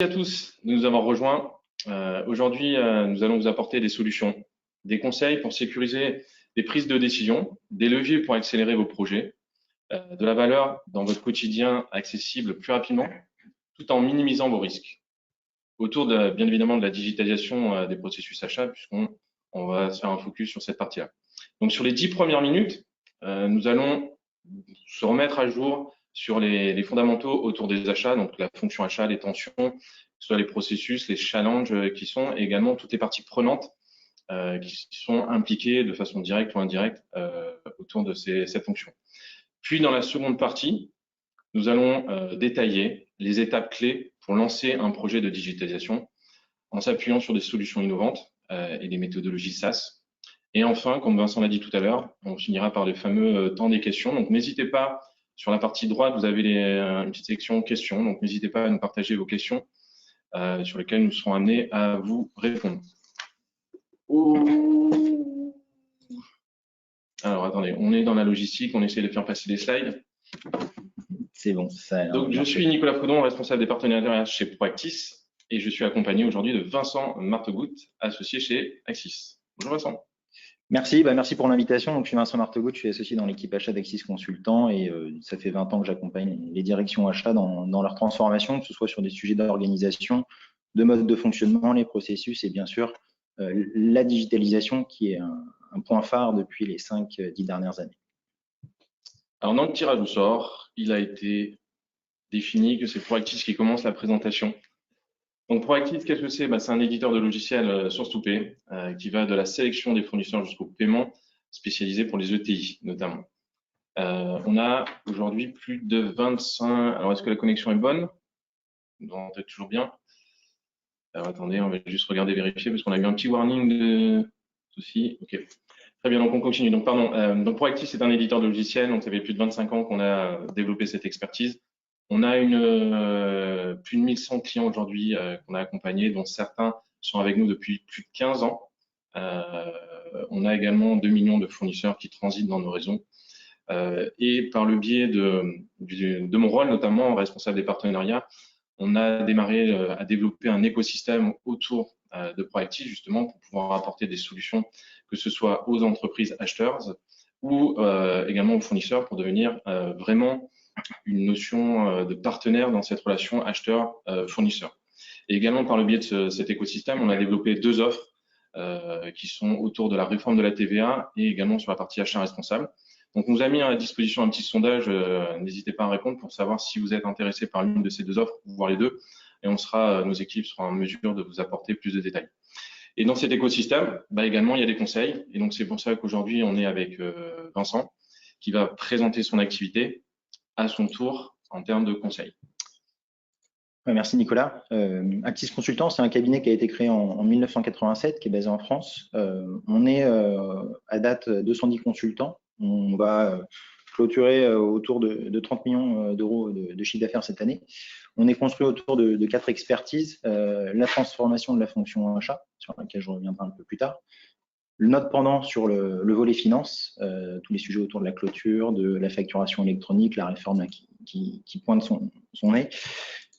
Merci à tous de nous avoir rejoints. Aujourd'hui, nous allons vous apporter des solutions, des conseils pour sécuriser les prises de décision, des leviers pour accélérer vos projets, de la valeur dans votre quotidien accessible plus rapidement, tout en minimisant vos risques. Autour bien évidemment de la digitalisation des processus achats, puisqu'on va se faire un focus sur cette partie-là. Donc sur les 10 premières minutes, nous allons se remettre à jour sur les fondamentaux autour des achats, donc la fonction achat, les tensions, que ce soit les processus, les challenges qui sont, et également toutes les parties prenantes qui sont impliquées de façon directe ou indirecte autour de cette fonction. Puis dans la seconde partie, nous allons détailler les étapes clés pour lancer un projet de digitalisation en s'appuyant sur des solutions innovantes et des méthodologies SaaS. Et enfin, comme Vincent l'a dit tout à l'heure, on finira par les fameux temps des questions. Donc n'hésitez pas, sur la partie droite, vous avez une petite section questions. Donc n'hésitez pas à nous partager vos questions sur lesquelles nous serons amenés à vous répondre. Alors attendez, on est dans la logistique, on essaie de faire passer des slides. C'est bon. Donc je suis Nicolas Frodon, responsable des partenariats chez Proactis, et je suis accompagné aujourd'hui de Vincent Martegut, associé chez Axis. Bonjour Vincent. Merci, merci pour l'invitation. Donc, je suis Vincent Martegut, je suis associé dans l'équipe achat d'Axis Consultant et ça fait 20 ans que j'accompagne les directions achats dans leur transformation, que ce soit sur des sujets d'organisation, de mode de fonctionnement, les processus et bien sûr la digitalisation qui est un point phare depuis les 5-10 dernières années. Alors, dans le tirage au sort, il a été défini que c'est Proactis qui commence la présentation. Donc, Proactis, qu'est-ce que c'est? C'est un éditeur de logiciels source to pay qui va de la sélection des fournisseurs jusqu'au paiement, spécialisé pour les ETI notamment. On a aujourd'hui plus de 25. Alors, est-ce que la connexion est bonne? Vous entendez toujours bien? Alors, attendez, on va juste regarder, vérifier, parce qu'on a eu un petit warning de souci. OK. Très bien, donc on continue. Donc, pardon. Donc, Proactis, c'est un éditeur de logiciels. Donc, ça fait plus de 25 ans qu'on a développé cette expertise. On a plus de 1100 clients aujourd'hui qu'on a accompagnés, dont certains sont avec nous depuis plus de 15 ans. On a également 2 millions de fournisseurs qui transitent dans nos réseaux. Et par le biais de mon rôle, notamment responsable des partenariats, on a démarré à développer un écosystème autour de Proactis, justement, pour pouvoir apporter des solutions, que ce soit aux entreprises acheteurs ou également aux fournisseurs, pour devenir vraiment une notion de partenaire dans cette relation acheteur-fournisseur. Et également, par le biais de cet écosystème, on a développé 2 offres qui sont autour de la réforme de la TVA et également sur la partie achat responsable. Donc, on nous a mis à disposition un petit sondage. N'hésitez pas à répondre pour savoir si vous êtes intéressé par l'une de ces 2 offres ou voir les deux. Et nos équipes seront en mesure de vous apporter plus de détails. Et dans cet écosystème, également, il y a des conseils. Et donc, c'est pour ça qu'aujourd'hui, on est avec Vincent, qui va présenter son activité à son tour en termes de conseils. Merci Nicolas. Axis Consultant, c'est un cabinet qui a été créé en 1987, qui est basé en France. On est à date 210 consultants. On va clôturer autour de 30 millions d'euros de chiffre d'affaires cette année. On est construit autour de 4 expertises. La transformation de la fonction achat, sur laquelle je reviendrai un peu plus tard. Notre pendant sur le volet finance, tous les sujets autour de la clôture, de la facturation électronique, la réforme qui pointe son nez.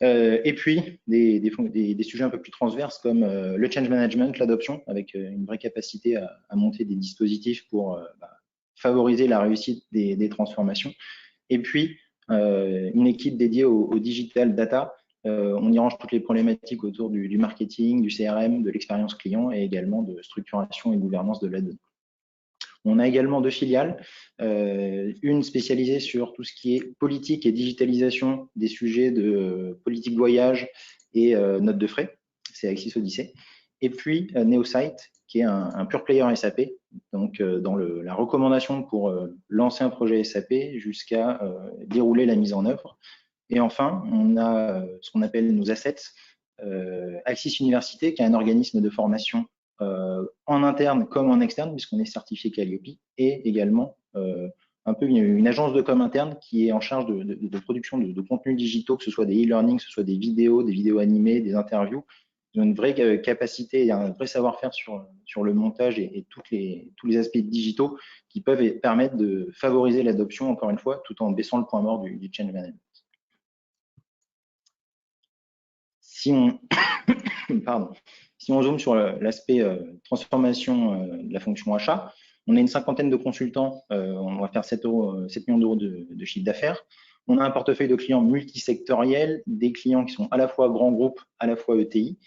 Et puis des sujets un peu plus transverses comme le change management, l'adoption, avec une vraie capacité à monter des dispositifs pour favoriser la réussite des transformations. Et puis une équipe dédiée au digital data. On y range toutes les problématiques autour du marketing, du CRM, de l'expérience client et également de structuration et gouvernance de la donnée. On a également 2 filiales, une spécialisée sur tout ce qui est politique et digitalisation des sujets de politique voyage et notes de frais, c'est Axis Odyssey. Et puis Neosite, qui est un pure player SAP, donc dans la recommandation pour lancer un projet SAP jusqu'à dérouler la mise en œuvre. Et enfin, on a ce qu'on appelle nos assets, Axis Université, qui est un organisme de formation en interne comme en externe, puisqu'on est certifié Calliope, et également un peu une agence de com interne qui est en charge de production de contenus digitaux, que ce soit des e-learning, que ce soit des vidéos animées, des interviews. Ils ont une vraie capacité et un vrai savoir-faire sur le montage et tous les aspects digitaux qui peuvent permettre de favoriser l'adoption, encore une fois, tout en baissant le point mort du change management. Si on, pardon, si on zoome sur l'aspect transformation de la fonction achat, on a une cinquantaine de consultants, on va faire 7 millions d'euros de chiffre d'affaires. On a un portefeuille de clients multisectoriels, des clients qui sont à la fois grands groupes, à la fois ETI.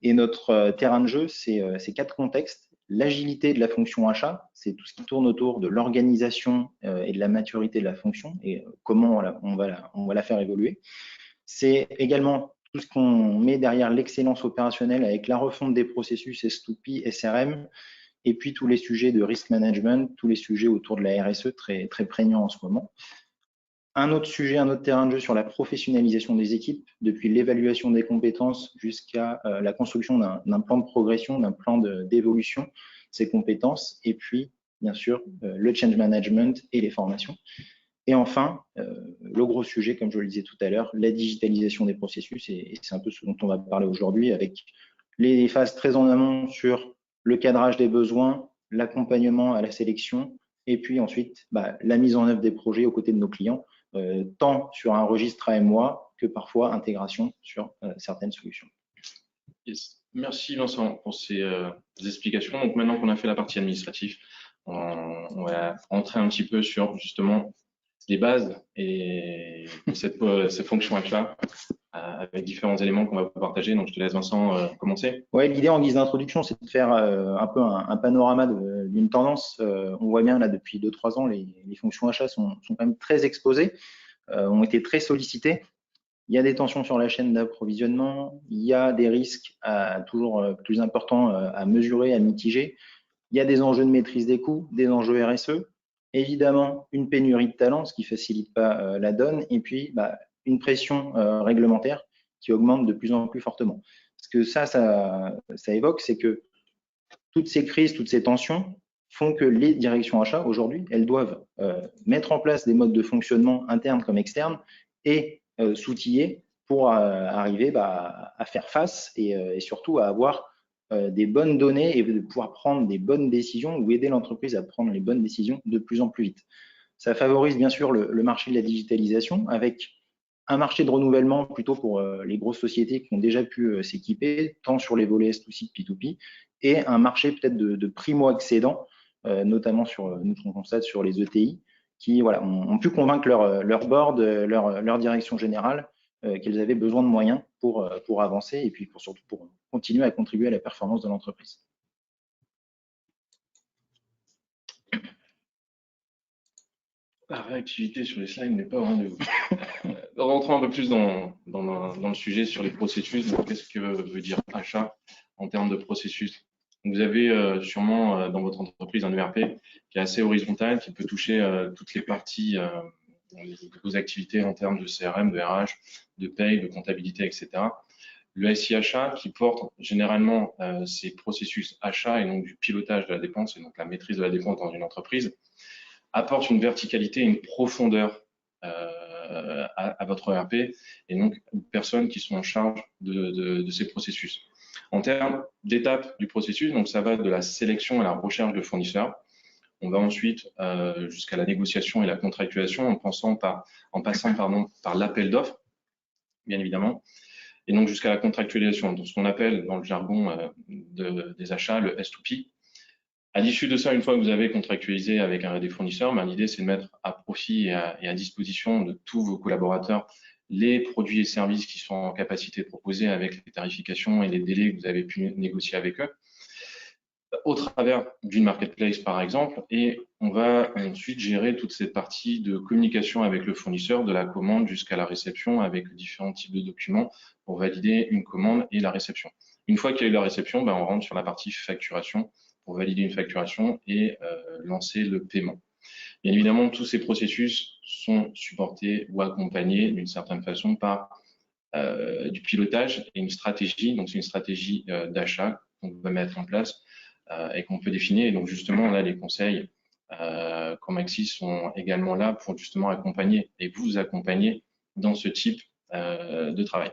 Et notre terrain de jeu, c'est ces 4 contextes. L'agilité de la fonction achat, c'est tout ce qui tourne autour de l'organisation et de la maturité de la fonction et comment on va la faire évoluer. C'est également tout ce qu'on met derrière l'excellence opérationnelle avec la refonte des processus S2P, SRM, et puis tous les sujets de risk management, tous les sujets autour de la RSE très, très prégnants en ce moment. Un autre sujet, un autre terrain de jeu sur la professionnalisation des équipes, depuis l'évaluation des compétences jusqu'à la construction d'un plan de progression, d'un plan d'évolution de ces compétences, et puis, bien sûr, le change management et les formations. Et enfin, le gros sujet, comme je le disais tout à l'heure, la digitalisation des processus, et c'est un peu ce dont on va parler aujourd'hui, avec les phases très en amont sur le cadrage des besoins, l'accompagnement à la sélection, et puis ensuite la mise en œuvre des projets aux côtés de nos clients, tant sur un registre AMOA que parfois intégration sur certaines solutions. Yes. Merci Vincent pour ces explications. Donc maintenant qu'on a fait la partie administrative, on va entrer un petit peu sur justement les bases et cette fonction achat avec différents éléments qu'on va partager. Donc je te laisse Vincent commencer. Ouais, l'idée en guise d'introduction, c'est de faire un peu un panorama d'une tendance. On voit bien là depuis 2-3 ans, les fonctions achats sont quand même très exposées, ont été très sollicitées. Il y a des tensions sur la chaîne d'approvisionnement, il y a des risques toujours plus importants à mesurer, à mitiger. Il y a des enjeux de maîtrise des coûts, des enjeux RSE, évidemment une pénurie de talents, ce qui ne facilite pas la donne, et puis une pression réglementaire qui augmente de plus en plus fortement. Ce que ça évoque, c'est que toutes ces crises, toutes ces tensions font que les directions achats, aujourd'hui, elles doivent mettre en place des modes de fonctionnement internes comme externes et s'outiller pour arriver à faire face et surtout à avoir des bonnes données et de pouvoir prendre des bonnes décisions ou aider l'entreprise à prendre les bonnes décisions de plus en plus vite. Ça favorise bien sûr le marché de la digitalisation avec un marché de renouvellement plutôt pour les grosses sociétés qui ont déjà pu s'équiper, tant sur les volets S2C que P2P, et un marché peut-être de primo-accédants, notamment sur, nous on constate sur les ETI, qui voilà, ont pu convaincre leur board, leur direction générale, qu'elles avaient besoin de moyens pour avancer et puis surtout pour continuer à contribuer à la performance de l'entreprise. La réactivité sur les slides n'est pas au rendez-vous. Rentrons un peu plus dans le sujet sur les processus. Qu'est-ce que veut dire achat en termes de processus? Vous avez sûrement dans votre entreprise un ERP qui est assez horizontal, qui peut toucher toutes les parties de vos activités en termes de CRM, de RH, de paye, de comptabilité, etc. Le SI achat qui porte généralement ces processus achats et donc du pilotage de la dépense et donc la maîtrise de la dépense dans une entreprise apporte une verticalité et une profondeur à votre ERP et donc aux personnes qui sont en charge de ces processus. En termes d'étapes du processus, donc ça va de la sélection à la recherche de fournisseurs. On va ensuite jusqu'à la négociation et la contractualisation en passant par l'appel d'offres, bien évidemment, et donc jusqu'à la contractualisation, donc ce qu'on appelle dans le jargon des achats le S2P. À l'issue de ça, une fois que vous avez contractualisé avec un des fournisseurs, l'idée c'est de mettre à profit et à disposition de tous vos collaborateurs les produits et services qui sont en capacité de proposer avec les tarifications et les délais que vous avez pu négocier avec eux, au travers d'une marketplace par exemple, et on va ensuite gérer toute cette partie de communication avec le fournisseur, de la commande jusqu'à la réception avec différents types de documents pour valider une commande et la réception. Une fois qu'il y a eu la réception, on rentre sur la partie facturation pour valider une facturation et lancer le paiement. Bien évidemment, tous ces processus sont supportés ou accompagnés d'une certaine façon par du pilotage et une stratégie. Donc, c'est une stratégie d'achat qu'on va mettre en place et qu'on peut définir. Et donc, justement, là, les conseils comme Axis sont également là pour justement accompagner et vous accompagner dans ce type de travail.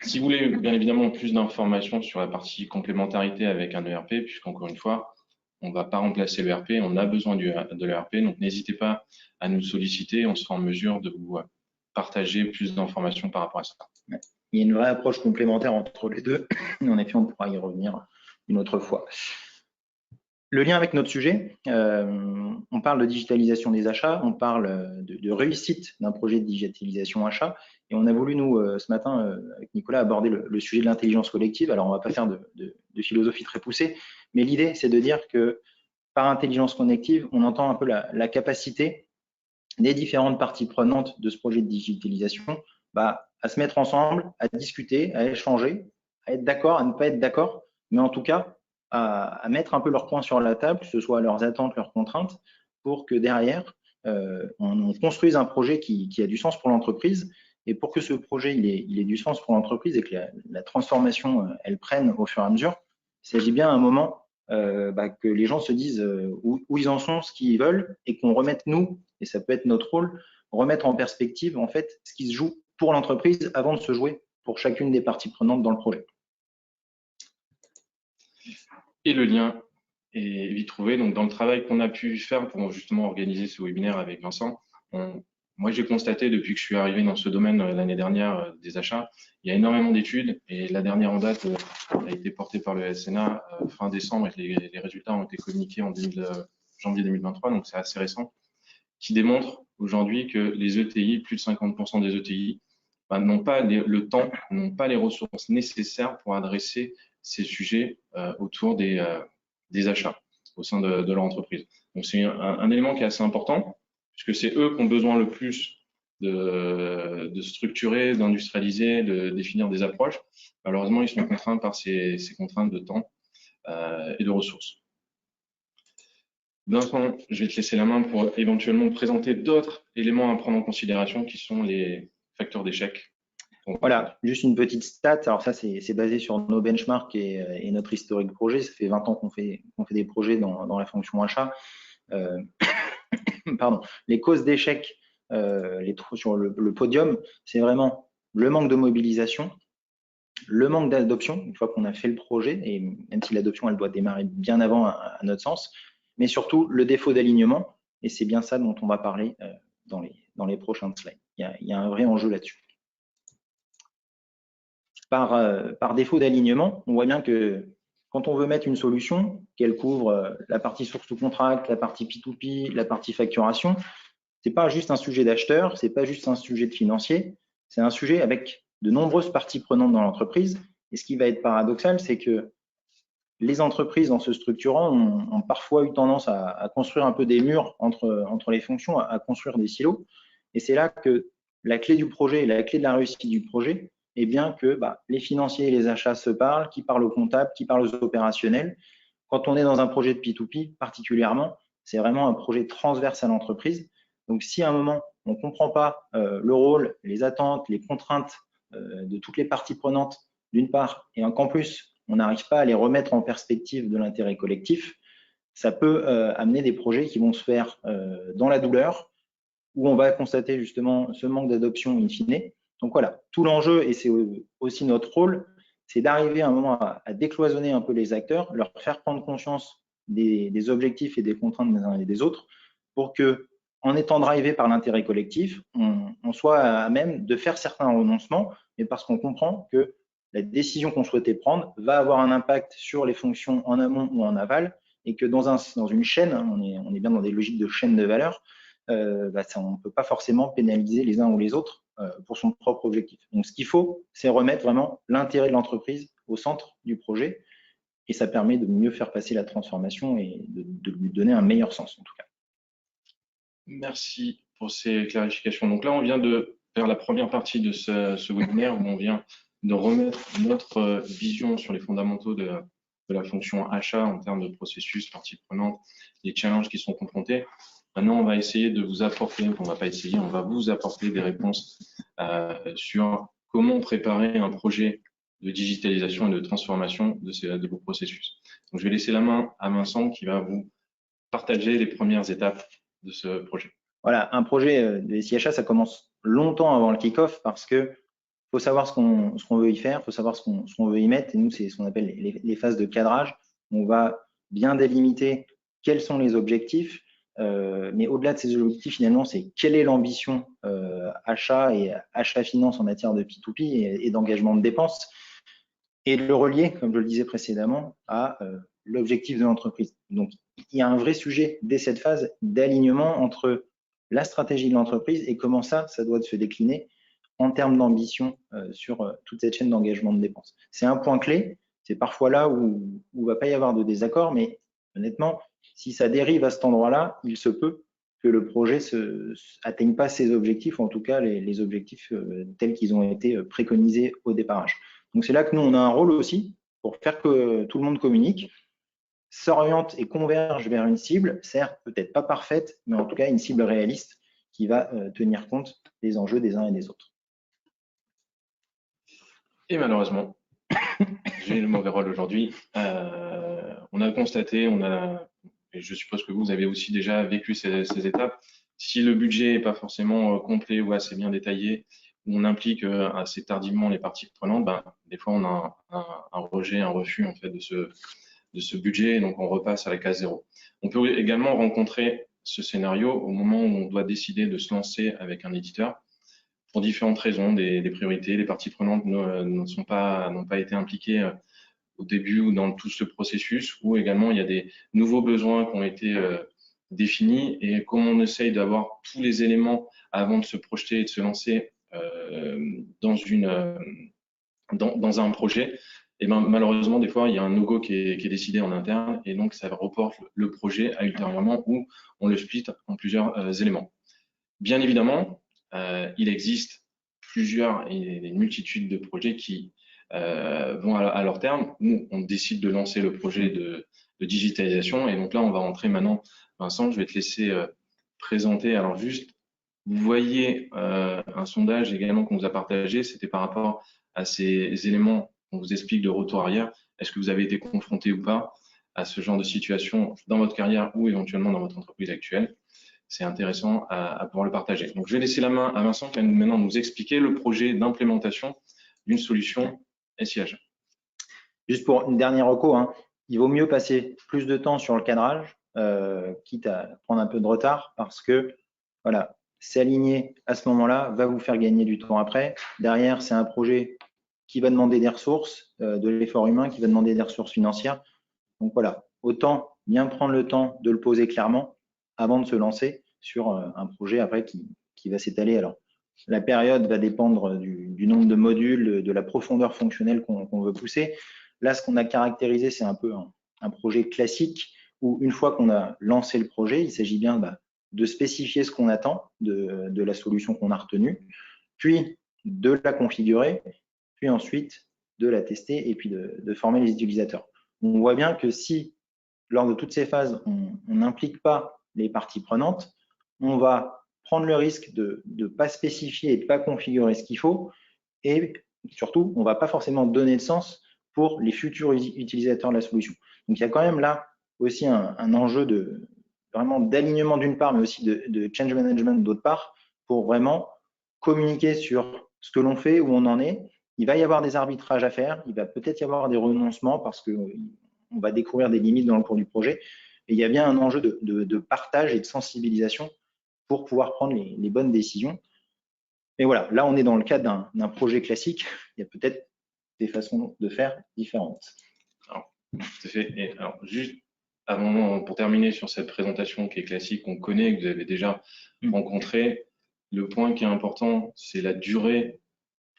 Si vous voulez bien évidemment plus d'informations sur la partie complémentarité avec un ERP, puisqu'encore une fois, on ne va pas remplacer l'ERP, on a besoin de l'ERP, donc n'hésitez pas à nous solliciter, on sera en mesure de vous partager plus d'informations par rapport à ça. Il y a une vraie approche complémentaire entre les deux. En effet, on pourra y revenir une autre fois. Le lien avec notre sujet, on parle de digitalisation des achats, on parle de réussite d'un projet de digitalisation achat, et on a voulu, nous, ce matin, avec Nicolas, aborder le sujet de l'intelligence collective. Alors, on ne va pas faire de philosophie très poussée, mais l'idée, c'est de dire que par intelligence collective, on entend un peu la capacité des différentes parties prenantes de ce projet de digitalisation à se mettre ensemble, à discuter, à échanger, à être d'accord, à ne pas être d'accord, mais en tout cas, à mettre un peu leurs points sur la table, que ce soit leurs attentes, leurs contraintes, pour que derrière, on construise un projet qui a du sens pour l'entreprise. Et pour que ce projet il ait du sens pour l'entreprise et que la transformation, elle prenne au fur et à mesure, il s'agit bien à un moment que les gens se disent où ils en sont, ce qu'ils veulent, et qu'on remette, nous, et ça peut être notre rôle, remettre en perspective en fait ce qui se joue pour l'entreprise avant de se jouer pour chacune des parties prenantes dans le projet. Et le lien est vite trouvé. Donc, dans le travail qu'on a pu faire pour justement organiser ce webinaire avec Vincent, moi, j'ai constaté depuis que je suis arrivé dans ce domaine l'année dernière des achats, il y a énormément d'études et la dernière en date a été portée par le SNA fin décembre et les résultats ont été communiqués en janvier 2023, donc c'est assez récent, qui démontre aujourd'hui que les ETI, plus de 50% des ETI, n'ont pas le temps, n'ont pas les ressources nécessaires pour adresser ces sujets autour des achats au sein de leur entreprise. Donc c'est un élément qui est assez important, puisque c'est eux qui ont besoin le plus de structurer, d'industrialiser, de définir des approches. Malheureusement, ils sont contraints par ces contraintes de temps et de ressources. Vincent, je vais te laisser la main pour éventuellement présenter d'autres éléments à prendre en considération qui sont les facteurs d'échec. Voilà, juste une petite stat. Alors ça, c'est basé sur nos benchmarks et notre historique projet. Ça fait 20 ans qu'on fait des projets dans la fonction achat. Pardon. Les causes d'échec sur le podium, c'est vraiment le manque de mobilisation, le manque d'adoption, une fois qu'on a fait le projet, et même si l'adoption, elle doit démarrer bien avant à notre sens, mais surtout le défaut d'alignement, et c'est bien ça dont on va parler dans les prochains slides. Il y a un vrai enjeu là-dessus. Par défaut d'alignement, on voit bien que quand on veut mettre une solution, qu'elle couvre la partie source to contract, la partie P2P, la partie facturation, c'est pas juste un sujet d'acheteur, c'est pas juste un sujet de financier, c'est un sujet avec de nombreuses parties prenantes dans l'entreprise. Et ce qui va être paradoxal, c'est que les entreprises, en se structurant, ont parfois eu tendance à construire un peu des murs entre les fonctions, à construire des silos. Et c'est là que la clé du projet, la clé de la réussite du projet, est bien que les financiers et les achats se parlent, qui parlent aux comptables, qui parlent aux opérationnels. Quand on est dans un projet de P2P, particulièrement, c'est vraiment un projet transverse à l'entreprise. Donc, si à un moment, on ne comprend pas le rôle, les attentes, les contraintes de toutes les parties prenantes, d'une part, et qu'en plus, on n'arrive pas à les remettre en perspective de l'intérêt collectif, ça peut amener des projets qui vont se faire dans la douleur, où on va constater justement ce manque d'adoption in fine. Donc voilà, tout l'enjeu, et c'est aussi notre rôle, c'est d'arriver à un moment à décloisonner un peu les acteurs, leur faire prendre conscience des objectifs et des contraintes des uns et des autres, pour que, en étant drivé par l'intérêt collectif, on soit à même de faire certains renoncements, mais parce qu'on comprend que la décision qu'on souhaitait prendre va avoir un impact sur les fonctions en amont ou en aval, et que dans une chaîne, on est bien dans des logiques de chaîne de valeur, on ne peut pas forcément pénaliser les uns ou les autres pour son propre objectif. Donc, ce qu'il faut, c'est remettre vraiment l'intérêt de l'entreprise au centre du projet, et ça permet de mieux faire passer la transformation et de lui donner un meilleur sens, en tout cas. Merci pour ces clarifications. Donc là, on vient de faire la première partie de ce webinaire où on vient de remettre notre vision sur les fondamentaux de la fonction achat en termes de processus, parties prenantes, les challenges qui sont confrontés. Maintenant, on va essayer de vous apporter, on va pas essayer, on va vous apporter des réponses sur comment préparer un projet de digitalisation et de transformation de vos processus. Donc, je vais laisser la main à Vincent qui va vous partager les premières étapes de ce projet. Voilà, un projet de SIachat, ça commence longtemps avant le kick-off parce que faut savoir ce qu'on veut y faire, faut savoir ce qu'on veut y mettre. Et nous, c'est ce qu'on appelle les phases de cadrage. On va bien délimiter quels sont les objectifs, Mais au-delà de ces objectifs, finalement, c'est quelle est l'ambition achat et achat-finance en matière de P2P et d'engagement de dépenses, et de le relier, comme je le disais précédemment, à l'objectif de l'entreprise. Donc, il y a un vrai sujet dès cette phase d'alignement entre la stratégie de l'entreprise et comment ça doit se décliner en termes d'ambition sur toute cette chaîne d'engagement de dépenses. C'est un point clé, c'est parfois là où il ne va pas y avoir de désaccord, mais honnêtement, si ça dérive à cet endroit-là, il se peut que le projet atteigne pas ses objectifs, ou en tout cas les objectifs tels qu'ils ont été préconisés au départage. Donc c'est là que nous, on a un rôle aussi pour faire que tout le monde communique, s'oriente et converge vers une cible, certes peut-être pas parfaite, mais en tout cas une cible réaliste qui va tenir compte des enjeux des uns et des autres. Et malheureusement, j'ai le mauvais rôle aujourd'hui. On a constaté, et je suppose que vous avez aussi déjà vécu ces étapes, si le budget n'est pas forcément complet ou assez bien détaillé, où on implique assez tardivement les parties prenantes, des fois on a un rejet, un refus en fait de ce budget, donc on repasse à la case zéro. On peut également rencontrer ce scénario au moment où on doit décider de se lancer avec un éditeur pour différentes raisons, des priorités. Les parties prenantes n'ont pas été impliquées au début ou dans tout ce processus, ou également il y a des nouveaux besoins qui ont été définis, et comme on essaye d'avoir tous les éléments avant de se projeter et de se lancer dans un projet, et malheureusement des fois il y a un no-go qui est décidé en interne, et donc ça reporte le projet à ultérieurement, où on le split en plusieurs éléments. Bien évidemment, il existe plusieurs et une multitude de projets qui vont à leur terme. Nous, on décide de lancer le projet de digitalisation, et donc là, on va rentrer maintenant. Vincent, je vais te laisser présenter. Alors juste, vous voyez un sondage également qu'on nous a partagé, c'était par rapport à ces éléments qu'on vous explique de retour arrière. Est-ce que vous avez été confronté ou pas à ce genre de situation dans votre carrière ou éventuellement dans votre entreprise actuelle? C'est intéressant à pouvoir le partager. Donc, je vais laisser la main à Vincent qui va maintenant nous expliquer le projet d'implémentation d'une solution SIAG. Juste pour une dernière reco, il vaut mieux passer plus de temps sur le cadrage, quitte à prendre un peu de retard, parce que voilà, s'aligner à ce moment-là va vous faire gagner du temps après. Derrière, c'est un projet qui va demander des ressources, de l'effort humain, qui va demander des ressources financières. Donc voilà, autant bien prendre le temps de le poser clairement avant de se lancer sur un projet après qui va s'étaler. Alors, la période va dépendre du nombre de modules, de la profondeur fonctionnelle qu'on veut pousser. Là, ce qu'on a caractérisé, c'est un peu un projet classique où une fois qu'on a lancé le projet, il s'agit bien de spécifier ce qu'on attend de la solution qu'on a retenue, puis de la configurer, puis ensuite de la tester et puis de former les utilisateurs. On voit bien que si, lors de toutes ces phases, on n'implique pas les parties prenantes, on va prendre le risque de ne pas spécifier et de ne pas configurer ce qu'il faut, et surtout, on ne va pas forcément donner de sens pour les futurs utilisateurs de la solution. Donc, il y a quand même là aussi un enjeu vraiment d'alignement d'une part, mais aussi de change management d'autre part, pour vraiment communiquer sur ce que l'on fait, où on en est. Il va y avoir des arbitrages à faire, il va peut-être y avoir des renoncements parce qu'on va découvrir des limites dans le cours du projet. Et il y a bien un enjeu de partage et de sensibilisation pour pouvoir prendre les bonnes décisions. Et voilà, là, on est dans le cadre d'un projet classique. Il y a peut-être des façons de faire différentes. Alors, tout à fait. Et alors, juste avant, pour terminer sur cette présentation qui est classique, qu'on connaît, que vous avez déjà rencontré, le point qui est important, c'est la durée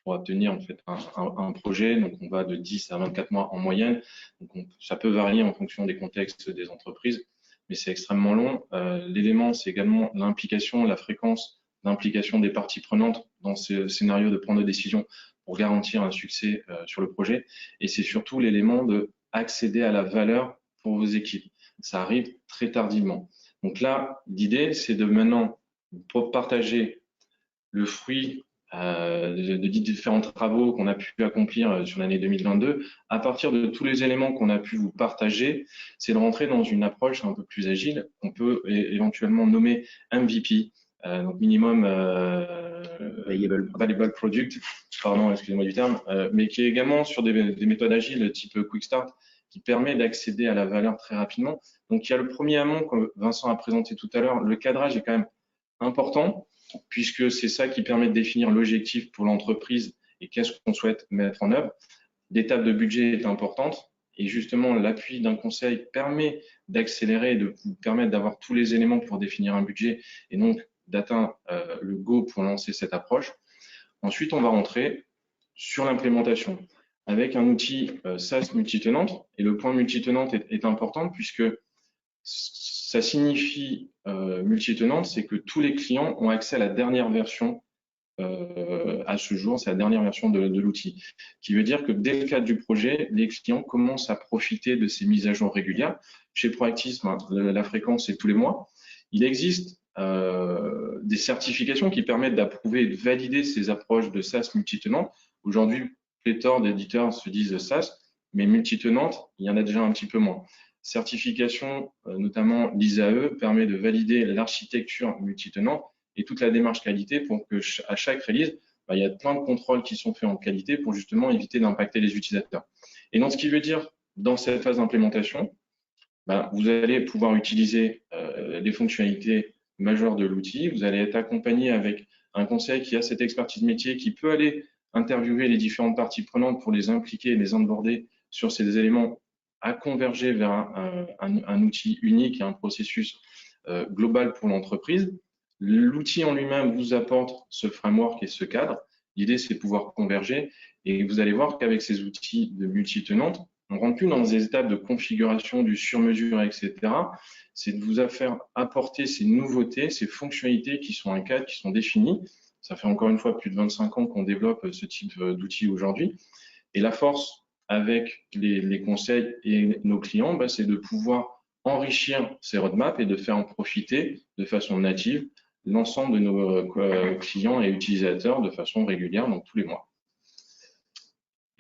pour obtenir en fait un projet. Donc, on va de 10 à 24 mois en moyenne. Donc, ça peut varier en fonction des contextes des entreprises, mais c'est extrêmement long. L'élément, c'est également l'implication, la fréquence d'implication des parties prenantes dans ce scénario de prendre des décisions pour garantir un succès sur le projet. Et c'est surtout l'élément de accéder à la valeur pour vos équipes. Ça arrive très tardivement. Donc là, l'idée, c'est de maintenant partager le fruit de différents travaux qu'on a pu accomplir sur l'année 2022. À partir de tous les éléments qu'on a pu vous partager, c'est de rentrer dans une approche un peu plus agile qu'on peut éventuellement nommer MVP, donc minimum valuable product, pardon, excusez-moi du terme, mais qui est également sur des méthodes agiles type Quick Start, qui permet d'accéder à la valeur très rapidement. Donc, il y a le premier amont, comme Vincent a présenté tout à l'heure. Le cadrage est quand même important, puisque c'est ça qui permet de définir l'objectif pour l'entreprise et qu'est-ce qu'on souhaite mettre en œuvre. L'étape de budget est importante, et justement, l'appui d'un conseil permet d'accélérer et de vous permettre d'avoir tous les éléments pour définir un budget et donc d'atteindre le go pour lancer cette approche. Ensuite, on va rentrer sur l'implémentation avec un outil SaaS multitenante. Et le point multitenante est important puisque ça signifie multitenante, c'est que tous les clients ont accès à la dernière version à ce jour, c'est la dernière version de l'outil, qui veut dire que dès le cadre du projet, les clients commencent à profiter de ces mises à jour régulières. Chez Proactis, la fréquence est tous les mois. Il existe des certifications qui permettent d'approuver et de valider ces approches de SaaS multitenante. Aujourd'hui, pléthore d'éditeurs se disent SaaS, mais multitenante, il y en a déjà un petit peu moins. Certification, notamment l'ISAE, permet de valider l'architecture multitenante et toute la démarche qualité pour que à chaque release, il y a plein de contrôles qui sont faits en qualité pour justement éviter d'impacter les utilisateurs. Et donc, ce qui veut dire, dans cette phase d'implémentation, vous allez pouvoir utiliser les fonctionnalités majeures de l'outil. Vous allez être accompagné avec un conseil qui a cette expertise métier, qui peut aller interviewer les différentes parties prenantes pour les impliquer et les onboarder sur ces éléments à converger vers un outil unique et un processus global pour l'entreprise. L'outil en lui-même vous apporte ce framework et ce cadre. L'idée, c'est de pouvoir converger et vous allez voir qu'avec ces outils de multitenante, on ne rentre plus dans des étapes de configuration du sur-mesure, etc. C'est de vous faire apporter ces nouveautés, ces fonctionnalités qui sont un cadre, qui sont définies. Ça fait encore une fois plus de 25 ans qu'on développe ce type d'outils aujourd'hui. Et la force avec les conseils et nos clients, c'est de pouvoir enrichir ces roadmaps et de faire en profiter de façon native l'ensemble de nos clients et utilisateurs de façon régulière, donc tous les mois.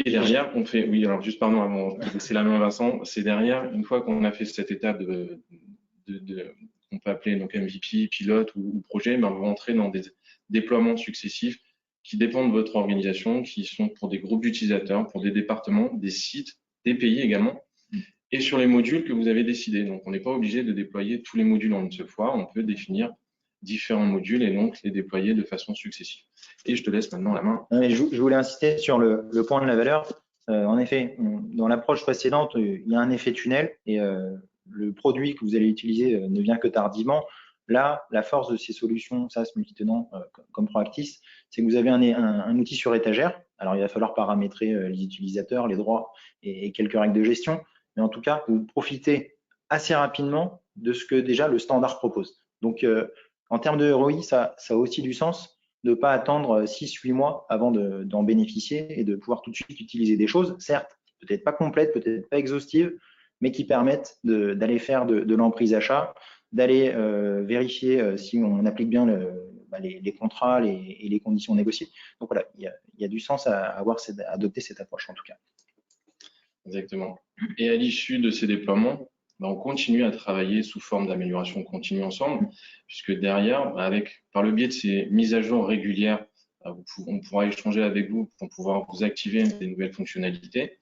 Et derrière, on fait, oui, alors juste pardon avant de laisser la main à Vincent, c'est derrière, une fois qu'on a fait cette étape qu'on peut appeler donc MVP, pilote ou projet, on va rentrer dans des déploiements successifs qui dépendent de votre organisation, qui sont pour des groupes d'utilisateurs, pour des départements, des sites, des pays également, et sur les modules que vous avez décidés. Donc, on n'est pas obligé de déployer tous les modules en une seule fois, on peut définir différents modules et donc les déployer de façon successive. Et je te laisse maintenant la main. Je voulais insister sur le point de la valeur. En effet, dans l'approche précédente, il y a un effet tunnel et le produit que vous allez utiliser ne vient que tardivement. Là, la force de ces solutions SaaS multitenant comme Proactis, c'est que vous avez un outil sur étagère. Alors, il va falloir paramétrer les utilisateurs, les droits et quelques règles de gestion. Mais en tout cas, vous profitez assez rapidement de ce que déjà le standard propose. Donc, en termes de ROI, ça a aussi du sens de ne pas attendre 6-8 mois avant d'en bénéficier et de pouvoir tout de suite utiliser des choses, certes, peut-être pas complètes, peut-être pas exhaustives, mais qui permettent d'aller faire de l'emprise achat, d'aller vérifier si on applique bien les contrats et les conditions négociées. Donc voilà, il y a du sens à adopter cette approche en tout cas. Exactement. Et à l'issue de ces déploiements, on continue à travailler sous forme d'amélioration continue ensemble, puisque derrière, par le biais de ces mises à jour régulières, on pourra échanger avec vous pour pouvoir vous activer des nouvelles fonctionnalités.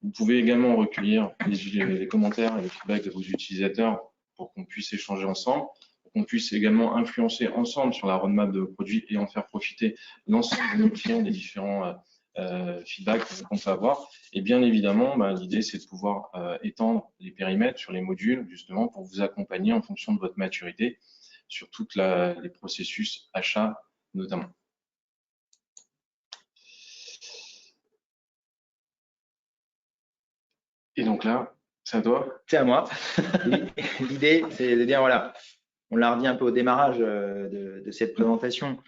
Vous pouvez également recueillir les commentaires et le feedback de vos utilisateurs pour qu'on puisse échanger ensemble, pour qu'on puisse également influencer ensemble sur la roadmap de produits et en faire profiter l'ensemble de nos clients des différents feedback qu'on peut avoir. Et bien évidemment, l'idée, c'est de pouvoir étendre les périmètres sur les modules, justement, pour vous accompagner en fonction de votre maturité sur tous les processus achats, notamment. Et donc là, c'est à toi. C'est à moi. L'idée, c'est de dire, voilà, on l'a redit un peu au démarrage de cette présentation,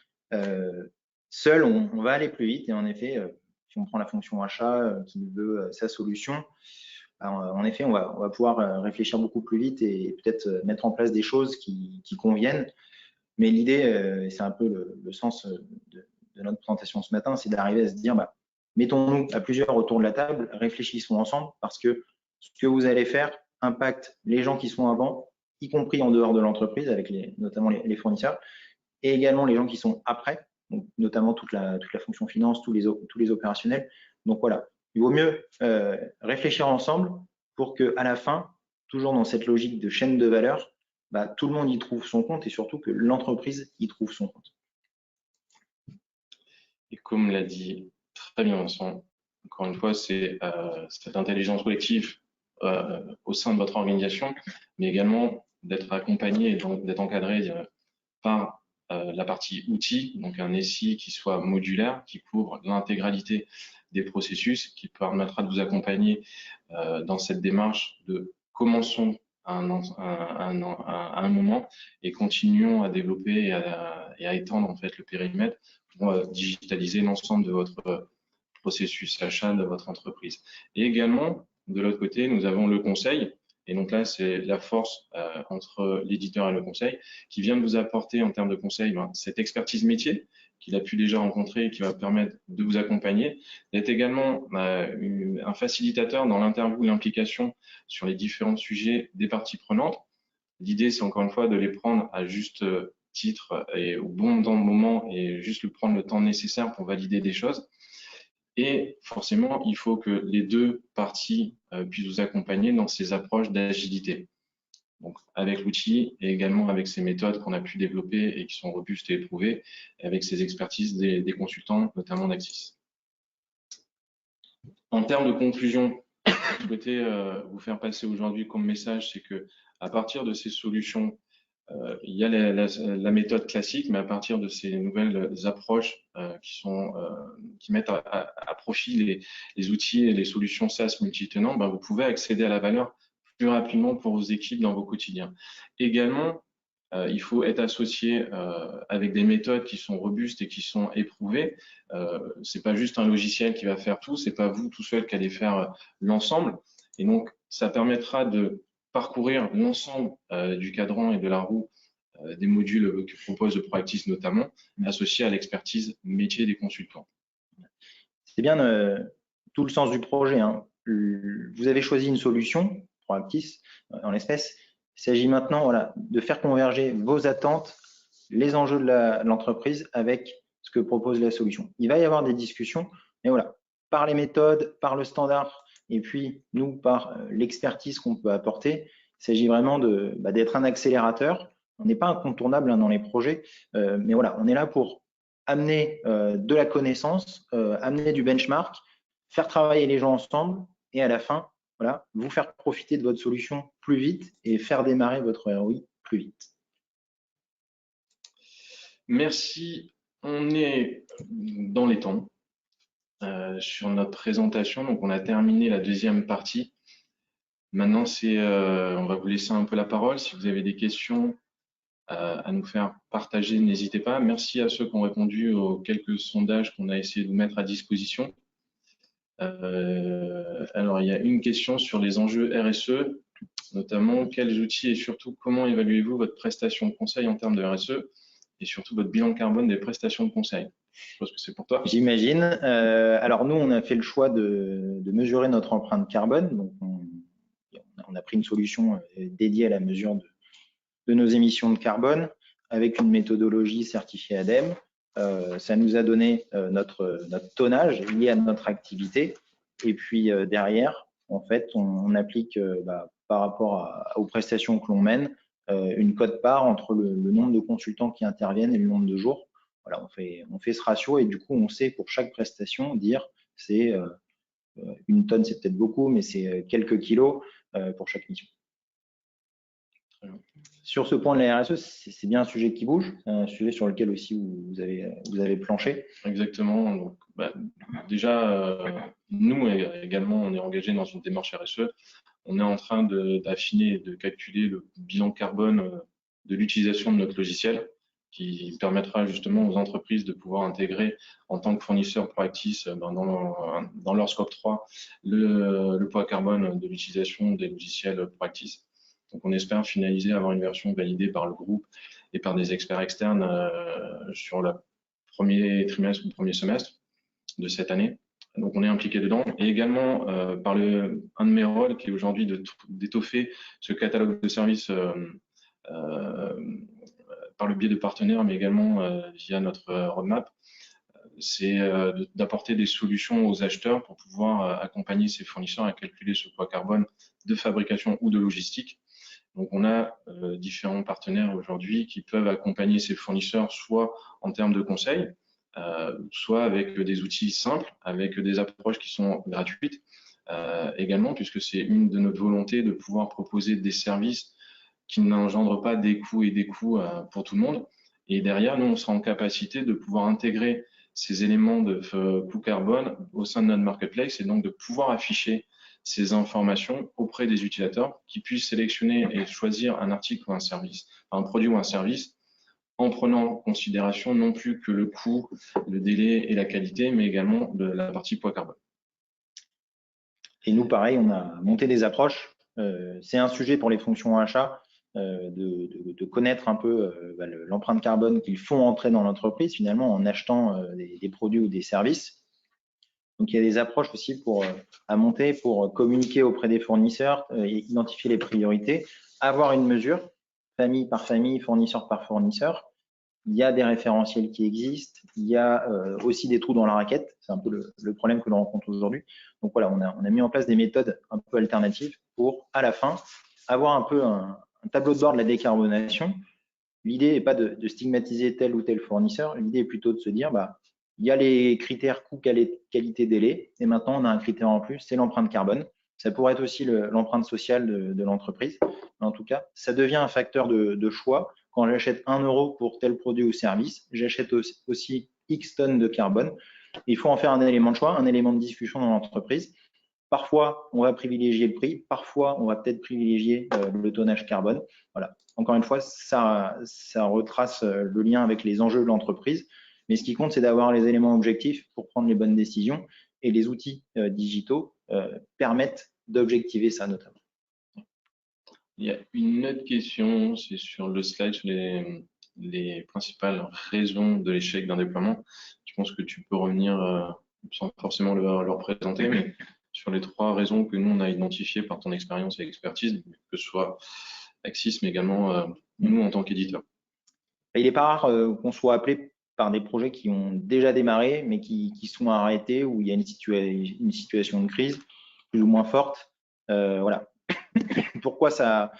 seul, on va aller plus vite. Et en effet, si on prend la fonction achat qui veut sa solution, en effet, on va pouvoir réfléchir beaucoup plus vite et peut-être mettre en place des choses qui conviennent. Mais l'idée, c'est un peu le sens de notre présentation ce matin, c'est d'arriver à se dire, mettons-nous à plusieurs autour de la table, réfléchissons ensemble parce que ce que vous allez faire impacte les gens qui sont avant, y compris en dehors de l'entreprise, avec notamment les fournisseurs, et également les gens qui sont après, donc notamment toute la fonction finance, tous les opérationnels. Donc voilà, il vaut mieux réfléchir ensemble pour qu'à la fin, toujours dans cette logique de chaîne de valeur, bah, tout le monde y trouve son compte et surtout que l'entreprise y trouve son compte. Et comme l'a dit très bien Vincent, encore une fois, c'est cette intelligence collective au sein de votre organisation, mais également d'être accompagné et d'être encadré par la partie outils, donc un SI qui soit modulaire, qui couvre l'intégralité des processus, qui permettra de vous accompagner dans cette démarche de commençons à un moment et continuons à développer et à étendre en fait le périmètre pour digitaliser l'ensemble de votre processus achat de votre entreprise. Et également, de l'autre côté, nous avons le conseil. Et donc là, c'est la force entre l'éditeur et le conseil qui vient de vous apporter en termes de conseil cette expertise métier qu'il a pu déjà rencontrer et qui va permettre de vous accompagner, d'être également un facilitateur dans l'interview, l'implication sur les différents sujets des parties prenantes. L'idée, c'est encore une fois de les prendre à juste titre et au bon moment et juste prendre le temps nécessaire pour valider des choses. Et forcément, il faut que les deux parties puissent vous accompagner dans ces approches d'agilité. Donc, avec l'outil et également avec ces méthodes qu'on a pu développer et qui sont robustes et éprouvées, avec ces expertises des consultants, notamment d'Axis. En termes de conclusion, je souhaitais vous faire passer aujourd'hui comme message, c'est que à partir de ces solutions, il y a la méthode classique, mais à partir de ces nouvelles approches qui mettent à profit les outils et les solutions SaaS multitenants, vous pouvez accéder à la valeur plus rapidement pour vos équipes dans vos quotidiens. Également, il faut être associé avec des méthodes qui sont robustes et qui sont éprouvées. C'est pas juste un logiciel qui va faire tout, c'est pas vous tout seul qui allez faire l'ensemble. Et donc, ça permettra de parcourir l'ensemble du cadran et de la roue des modules que propose le Proactis notamment, associés à l'expertise métier des consultants. C'est bien tout le sens du projet, hein. Vous avez choisi une solution, Proactis en l'espèce. Il s'agit maintenant de faire converger vos attentes, les enjeux de l'entreprise avec ce que propose la solution. Il va y avoir des discussions, mais voilà, par les méthodes, par le standard, et puis nous, par l'expertise qu'on peut apporter, il s'agit vraiment d'être un accélérateur. On n'est pas incontournable dans les projets, mais voilà, on est là pour amener de la connaissance, amener du benchmark, faire travailler les gens ensemble, et à la fin, voilà, vous faire profiter de votre solution plus vite et faire démarrer votre ROI plus vite. Merci. On est dans les temps sur notre présentation. Donc, on a terminé la deuxième partie. Maintenant, on va vous laisser un peu la parole. Si vous avez des questions à nous faire partager, n'hésitez pas. Merci à ceux qui ont répondu aux quelques sondages qu'on a essayé de vous mettre à disposition. Alors, il y a une question sur les enjeux RSE, notamment quels outils et surtout comment évaluez-vous votre prestation de conseil en termes de RSE et surtout votre bilan carbone des prestations de conseil. Je pense que c'est pour toi. J'imagine. Alors nous, on a fait le choix de mesurer notre empreinte carbone. Donc on a pris une solution dédiée à la mesure de nos émissions de carbone avec une méthodologie certifiée ADEME. Ça nous a donné notre tonnage lié à notre activité. Et puis derrière, en fait, on applique par rapport aux prestations que l'on mène une quote-part entre le nombre de consultants qui interviennent et le nombre de jours. Voilà, on fait ce ratio et du coup, on sait pour chaque prestation dire c'est une tonne, c'est peut-être beaucoup, mais c'est quelques kilos pour chaque mission. Sur ce point de la RSE, c'est bien un sujet qui bouge, un sujet sur lequel aussi vous avez planché. Exactement. Donc, déjà, nous également, on est engagé dans une démarche RSE. On est en train d'affiner et de calculer le bilan carbone de l'utilisation de notre logiciel qui permettra justement aux entreprises de pouvoir intégrer en tant que fournisseur Proactis dans leur scope 3 le poids carbone de l'utilisation des logiciels Proactis. Donc, on espère finaliser, avoir une version validée par le groupe et par des experts externes sur le premier trimestre ou premier semestre de cette année. Donc, on est impliqué dedans. Et également, par un de mes rôles, qui est aujourd'hui d'étoffer ce catalogue de services par le biais de partenaires, mais également via notre roadmap, c'est d'apporter des solutions aux acheteurs pour pouvoir accompagner ces fournisseurs à calculer ce poids carbone de fabrication ou de logistique. Donc, on a différents partenaires aujourd'hui qui peuvent accompagner ces fournisseurs soit en termes de conseils, soit avec des outils simples, avec des approches qui sont gratuites également, puisque c'est une de nos volontés de pouvoir proposer des services qui n'engendrent pas des coûts et des coûts pour tout le monde. Et derrière, nous, on sera en capacité de pouvoir intégrer ces éléments de coût carbone au sein de notre marketplace et donc de pouvoir afficher ces informations auprès des utilisateurs qui puissent sélectionner et choisir un article ou un service, un produit ou un service en prenant en considération non plus que le coût, le délai et la qualité, mais également de la partie poids carbone. Et nous, pareil, on a monté des approches. C'est un sujet pour les fonctions achats de connaître un peu l'empreinte carbone qu'ils font entrer dans l'entreprise finalement en achetant des produits ou des services. Donc, il y a des approches aussi à monter pour communiquer auprès des fournisseurs, identifier les priorités, avoir une mesure, famille par famille, fournisseur par fournisseur. Il y a des référentiels qui existent. Il y a aussi des trous dans la raquette. C'est un peu le problème que l'on rencontre aujourd'hui. Donc, voilà, on a mis en place des méthodes un peu alternatives pour, à la fin, avoir un peu un tableau de bord de la décarbonation. L'idée n'est pas de stigmatiser tel ou tel fournisseur. L'idée est plutôt de se dire, il y a les critères coût, qualité, délai. Et maintenant, on a un critère en plus, c'est l'empreinte carbone. Ça pourrait être aussi l'empreinte sociale de l'entreprise. En tout cas, ça devient un facteur de choix. Quand j'achète 1 euro pour tel produit ou service, j'achète aussi X tonnes de carbone. Il faut en faire un élément de choix, un élément de discussion dans l'entreprise. Parfois, on va privilégier le prix. Parfois, on va peut-être privilégier le tonnage carbone. Voilà. Encore une fois, ça retrace le lien avec les enjeux de l'entreprise. Mais ce qui compte, c'est d'avoir les éléments objectifs pour prendre les bonnes décisions. Et les outils digitaux permettent d'objectiver ça notamment. Il y a une autre question, c'est sur le slide sur les principales raisons de l'échec d'un déploiement. Je pense que tu peux revenir sans forcément le représenter, mais sur les 3 raisons que nous, on a identifiées par ton expérience et expertise, que ce soit Axis, mais également nous en tant qu'éditeur. Il n'est pas rare qu'on soit appelé par des projets qui ont déjà démarré, mais qui sont arrêtés, où il y a une situation de crise plus ou moins forte. Voilà. Pourquoi ça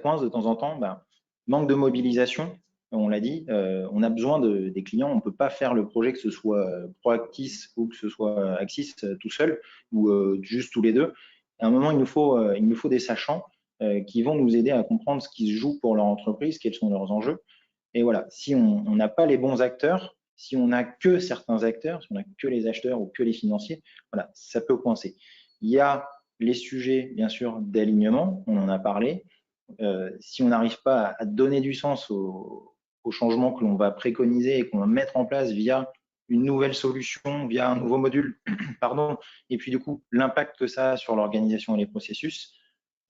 coince de temps en temps? Manque de mobilisation, on l'a dit. On a besoin des clients. On ne peut pas faire le projet, que ce soit Proactis ou que ce soit Axis tout seul, ou juste tous les deux. À un moment, il nous faut des sachants qui vont nous aider à comprendre ce qui se joue pour leur entreprise, quels sont leurs enjeux. Et voilà, si on n'a pas les bons acteurs, si on n'a que certains acteurs, si on n'a que les acheteurs ou que les financiers, voilà, ça peut coincer. Il y a les sujets, bien sûr, d'alignement, on en a parlé. Si on n'arrive pas à donner du sens aux changements que l'on va préconiser et qu'on va mettre en place via une nouvelle solution, via un nouveau module, pardon, et puis du coup, l'impact que ça a sur l'organisation et les processus,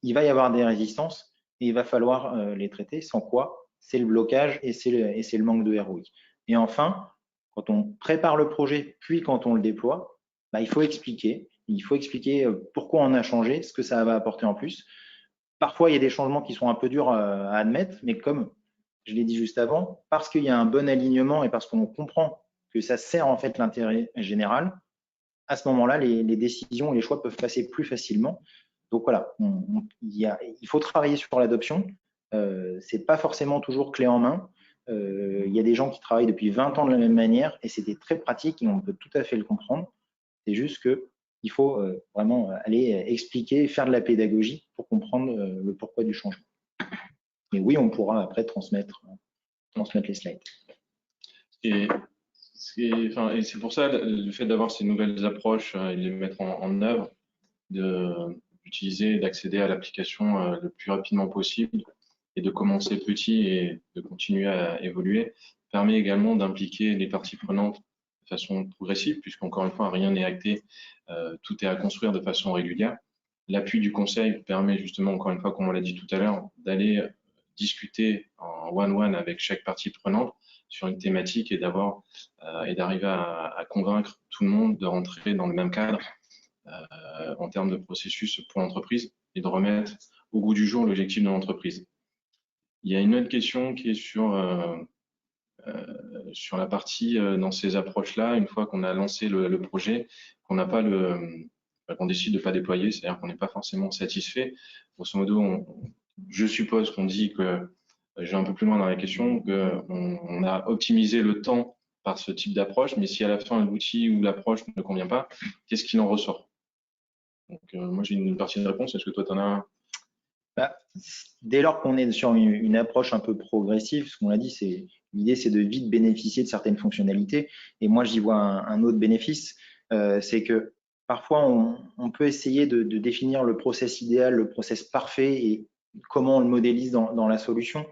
il va y avoir des résistances et il va falloir les traiter, sans quoi c'est le blocage et c'est le manque de ROI. Et enfin, quand on prépare le projet, puis quand on le déploie, il faut expliquer. Il faut expliquer pourquoi on a changé, ce que ça va apporter en plus. Parfois, il y a des changements qui sont un peu durs à admettre, mais comme je l'ai dit juste avant, parce qu'il y a un bon alignement et parce qu'on comprend que ça sert en fait l'intérêt général, à ce moment-là, les décisions et les choix peuvent passer plus facilement. Donc voilà, il faut travailler sur l'adoption. C'est pas forcément toujours clé en main. Il y a des gens qui travaillent depuis 20 ans de la même manière et c'était très pratique et on peut tout à fait le comprendre. C'est juste qu'il faut vraiment aller expliquer, faire de la pédagogie pour comprendre le pourquoi du changement. Et oui, on pourra après transmettre les slides. Et c'est pour ça le fait d'avoir ces nouvelles approches et de les mettre en œuvre, d'utiliser et d'accéder à l'application le plus rapidement possible et de commencer petit et de continuer à évoluer, permet également d'impliquer les parties prenantes de façon progressive, puisqu'encore une fois, rien n'est acté, tout est à construire de façon régulière. L'appui du conseil permet justement, encore une fois, comme on l'a dit tout à l'heure, d'aller discuter en one-one avec chaque partie prenante sur une thématique et d'arriver à convaincre tout le monde de rentrer dans le même cadre en termes de processus pour l'entreprise et de remettre au goût du jour l'objectif de l'entreprise. Il y a une autre question qui est sur sur la partie dans ces approches-là, une fois qu'on a lancé le projet, qu'on n'a pas qu'on décide de pas déployer, c'est-à-dire qu'on n'est pas forcément satisfait. Grosso modo, je suppose qu'on dit que, j'ai un peu plus loin dans la question, qu'on a optimisé le temps par ce type d'approche, mais si à la fin l'outil ou l'approche ne convient pas, qu'est-ce qu'il en ressort? Donc, moi j'ai une partie de réponse, est-ce que toi tu en as un? Bah, dès lors qu'on est sur une approche un peu progressive, ce qu'on a dit, l'idée, c'est de vite bénéficier de certaines fonctionnalités. Et moi, j'y vois un autre bénéfice, c'est que parfois, on peut essayer de définir le process idéal, le process parfait et comment on le modélise dans la solution.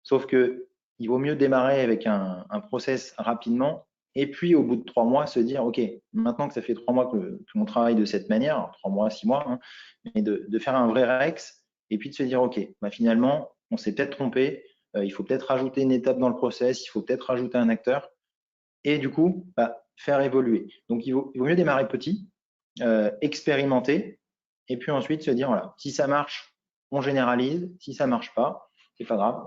Sauf que il vaut mieux démarrer avec un process rapidement et puis au bout de 3 mois se dire ok, maintenant que ça fait 3 mois que l'on travaille de cette manière, 3 mois, 6 mois, hein, mais de faire un vrai Rex et puis de se dire ok, bah finalement on s'est peut-être trompé, il faut peut-être rajouter une étape dans le process, il faut peut-être rajouter un acteur et du coup bah, faire évoluer. Donc il vaut mieux démarrer petit, expérimenter et puis ensuite se dire voilà, si ça marche, on généralise, si ça marche pas, c'est pas grave,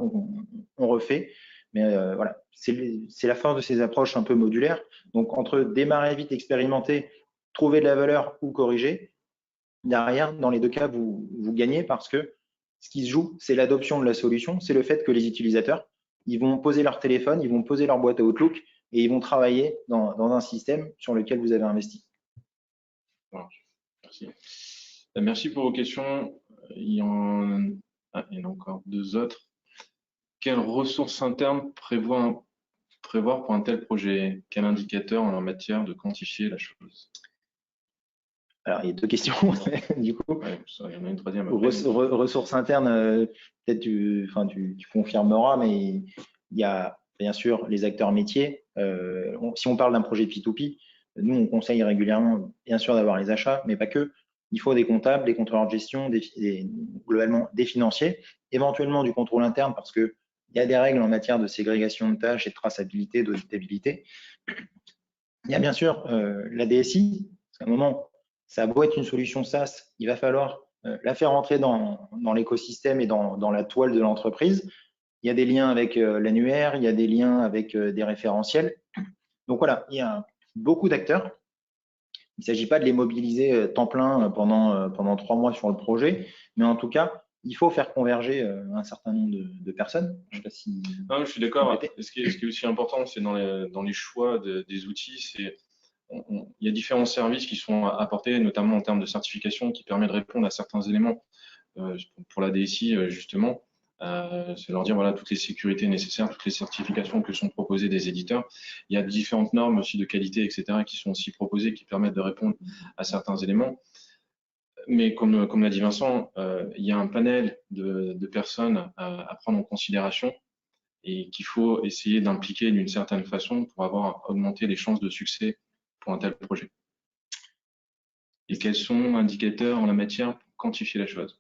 on refait. Mais voilà, c'est la force de ces approches un peu modulaires. Donc entre démarrer vite, expérimenter, trouver de la valeur ou corriger, derrière, dans les deux cas, vous gagnez parce que ce qui se joue, c'est l'adoption de la solution, c'est le fait que les utilisateurs, ils vont poser leur téléphone, ils vont poser leur boîte à Outlook et ils vont travailler dans un système sur lequel vous avez investi. Voilà. Merci. Merci pour vos questions. Il y en a encore deux autres. Quelles ressources internes prévoir pour un tel projet? Quel indicateur en matière de quantifier la chose? Alors, il y a deux questions, du coup. Ouais, il y en a une troisième. Ressources internes, peut-être tu confirmeras, mais il y a bien sûr les acteurs métiers. Si on parle d'un projet P2P, nous, on conseille régulièrement, bien sûr, d'avoir les achats, mais pas que. Il faut des comptables, des contrôleurs de gestion, globalement des financiers, éventuellement du contrôle interne, parce qu'il y a des règles en matière de ségrégation de tâches et de traçabilité, d'auditabilité. Il y a bien sûr la DSI, parce qu'à un moment, ça a beau être une solution SaaS, il va falloir la faire entrer dans l'écosystème et dans la toile de l'entreprise. Il y a des liens avec l'annuaire, il y a des liens avec des référentiels. Donc voilà, il y a beaucoup d'acteurs. Il ne s'agit pas de les mobiliser temps plein pendant 3 mois sur le projet, mais en tout cas, il faut faire converger un certain nombre de personnes. Je sais pas si non, je suis d'accord. Ce qui est aussi important, c'est dans les choix des outils, c'est il y a différents services qui sont apportés, notamment en termes de certification, qui permettent de répondre à certains éléments. Pour la DSI, justement, c'est leur dire voilà toutes les sécurités nécessaires, toutes les certifications que sont proposées des éditeurs. Il y a différentes normes aussi de qualité, etc., qui sont aussi proposées, qui permettent de répondre à certains éléments. Mais comme l'a dit Vincent, il y a un panel de personnes à prendre en considération et qu'il faut essayer d'impliquer d'une certaine façon pour avoir augmenté les chances de succès pour un tel projet. Et quels sont indicateurs en la matière pour quantifier la chose?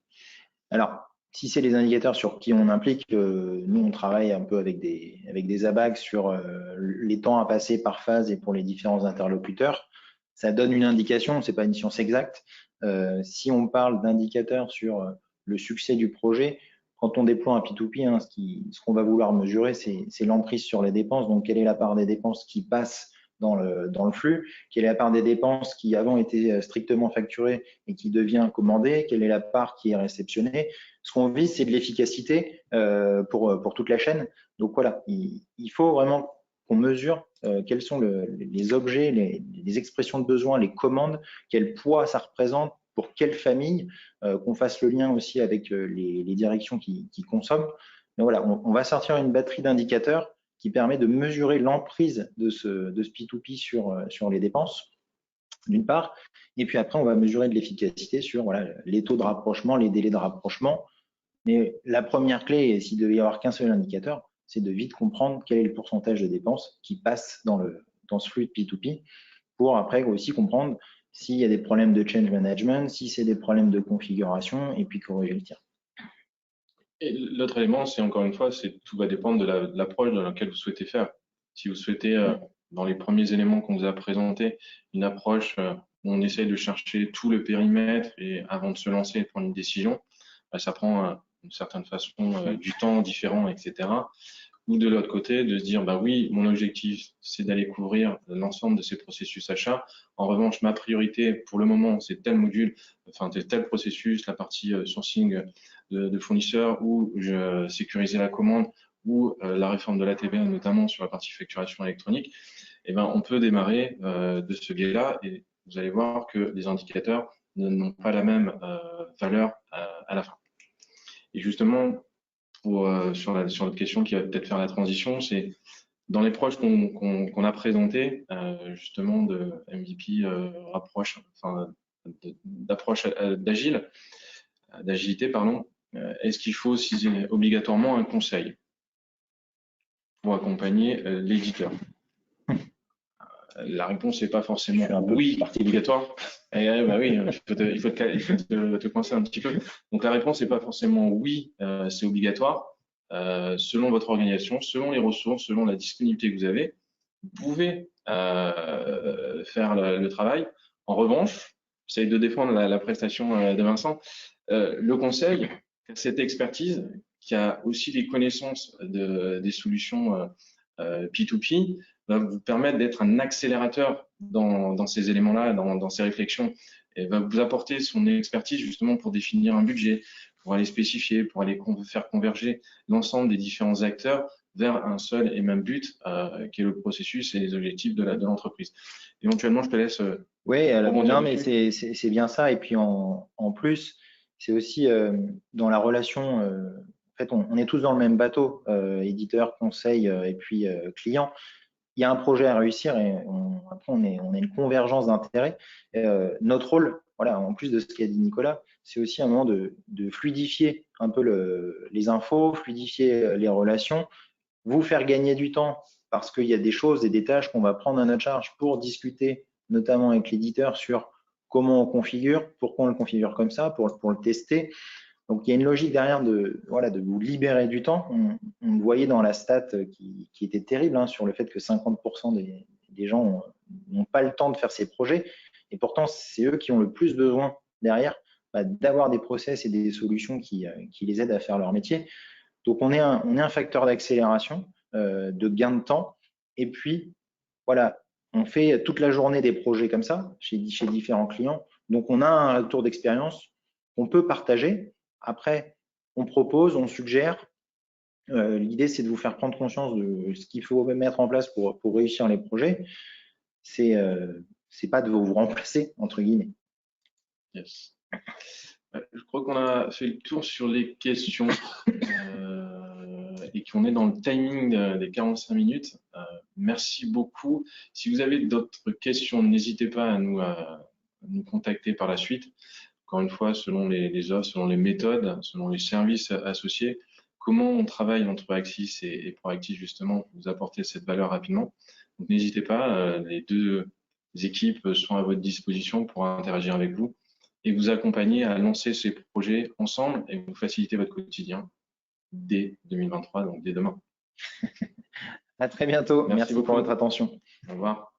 Alors, si c'est les indicateurs sur qui on implique, nous, on travaille un peu avec des ABAC sur les temps à passer par phase et pour les différents interlocuteurs. Ça donne une indication, c'est pas une science exacte. Si on parle d'indicateurs sur le succès du projet, quand on déploie un P2P, hein, ce qu'on va vouloir mesurer, c'est l'emprise sur les dépenses. Donc, quelle est la part des dépenses qui passent dans le flux, quelle est la part des dépenses qui avant étaient strictement facturées et qui devient commandée, quelle est la part qui est réceptionnée. Ce qu'on vise, c'est de l'efficacité pour toute la chaîne. Donc voilà, il faut vraiment qu'on mesure quels sont les objets, les expressions de besoin, les commandes, quel poids ça représente, pour quelle famille, qu'on fasse le lien aussi avec les directions qui consomment. Mais voilà, on va sortir une batterie d'indicateurs qui permet de mesurer l'emprise de ce P2P sur les dépenses, d'une part, et puis après, on va mesurer de l'efficacité sur voilà, les taux de rapprochement, les délais de rapprochement. Mais la première clé, et s'il devait y avoir qu'un seul indicateur, c'est de vite comprendre quel est le pourcentage de dépenses qui passe dans ce flux de P2P, pour après aussi comprendre s'il y a des problèmes de change management, si c'est des problèmes de configuration, et puis corriger le tir. Et l'autre élément, c'est encore une fois, c'est tout va dépendre de l'approche dans laquelle vous souhaitez faire. Si vous souhaitez, dans les premiers éléments qu'on vous a présentés, une approche où on essaye de chercher tout le périmètre et avant de se lancer et de prendre une décision, bah, ça prend d'une certaine façon du temps différent, etc. ou de l'autre côté, de se dire, bah oui, mon objectif, c'est d'aller couvrir l'ensemble de ces processus achats. En revanche, ma priorité pour le moment, c'est tel module, enfin tel processus, la partie sourcing de fournisseurs, ou je sécuriser la commande, ou la réforme de la TVA, notamment sur la partie facturation électronique. Eh ben, on peut démarrer de ce biais-là et vous allez voir que les indicateurs n'ont pas la même valeur à la fin. Et justement, sur notre question qui va peut-être faire la transition, c'est dans les proches qu'on a présentés, justement de MVP d'approche d'agilité, pardon, est-ce qu'il faut aussi obligatoirement un conseil pour accompagner l'éditeur? La réponse n'est pas forcément oui, obligatoire. Et, bah oui, il faut te coincer un petit peu. Donc la réponse n'est pas forcément oui, c'est obligatoire. Selon votre organisation, selon les ressources, selon la disponibilité que vous avez, vous pouvez faire le travail. En revanche, j'essaie de défendre la prestation de Vincent. Le conseil, cette expertise, qui a aussi des connaissances des solutions P2P, va vous permettre d'être un accélérateur dans ces éléments-là, dans ces réflexions, et va vous apporter son expertise justement pour définir un budget, pour aller spécifier, pour aller faire converger l'ensemble des différents acteurs vers un seul et même but, qui est le processus et les objectifs de l'entreprise. Éventuellement, je te laisse Oui, rebondir non, mais dessus. c'est bien ça. Et puis en plus, c'est aussi dans la relation, en fait, on est tous dans le même bateau, éditeur, conseil et puis client. Il y a un projet à réussir et après, on a une convergence d'intérêts. Notre rôle, voilà, en plus de ce qu'a dit Nicolas, c'est aussi un moment de fluidifier un peu les infos, fluidifier les relations, vous faire gagner du temps parce qu'il y a des choses et des tâches qu'on va prendre à notre charge pour discuter, notamment avec l'éditeur, sur comment on configure, pourquoi on le configure comme ça, pour le tester. Donc, il y a une logique derrière de vous libérer du temps. On le voyait dans la stat qui était terrible hein, sur le fait que 50% des gens n'ont pas le temps de faire ces projets. Et pourtant, c'est eux qui ont le plus besoin derrière d'avoir des process et des solutions qui les aident à faire leur métier. Donc, on est un facteur d'accélération, de gain de temps. Et puis, voilà, on fait toute la journée des projets comme ça chez différents clients. Donc, on a un retour d'expérience qu'on peut partager. Après, on propose, on suggère. L'idée, c'est de vous faire prendre conscience de ce qu'il faut mettre en place pour réussir les projets. C'est pas de vous remplacer, entre guillemets. Yes. Je crois qu'on a fait le tour sur les questions et qu'on est dans le timing des 45 minutes. Merci beaucoup. Si vous avez d'autres questions, n'hésitez pas à nous contacter par la suite. Encore une fois, selon les offres, selon les méthodes, selon les services associés, comment on travaille entre Axis et Proactis justement pour vous apporter cette valeur rapidement. Donc n'hésitez pas, les deux équipes sont à votre disposition pour interagir avec vous et vous accompagner à lancer ces projets ensemble et vous faciliter votre quotidien dès 2023, donc dès demain. À très bientôt. Merci beaucoup pour votre attention. Au revoir.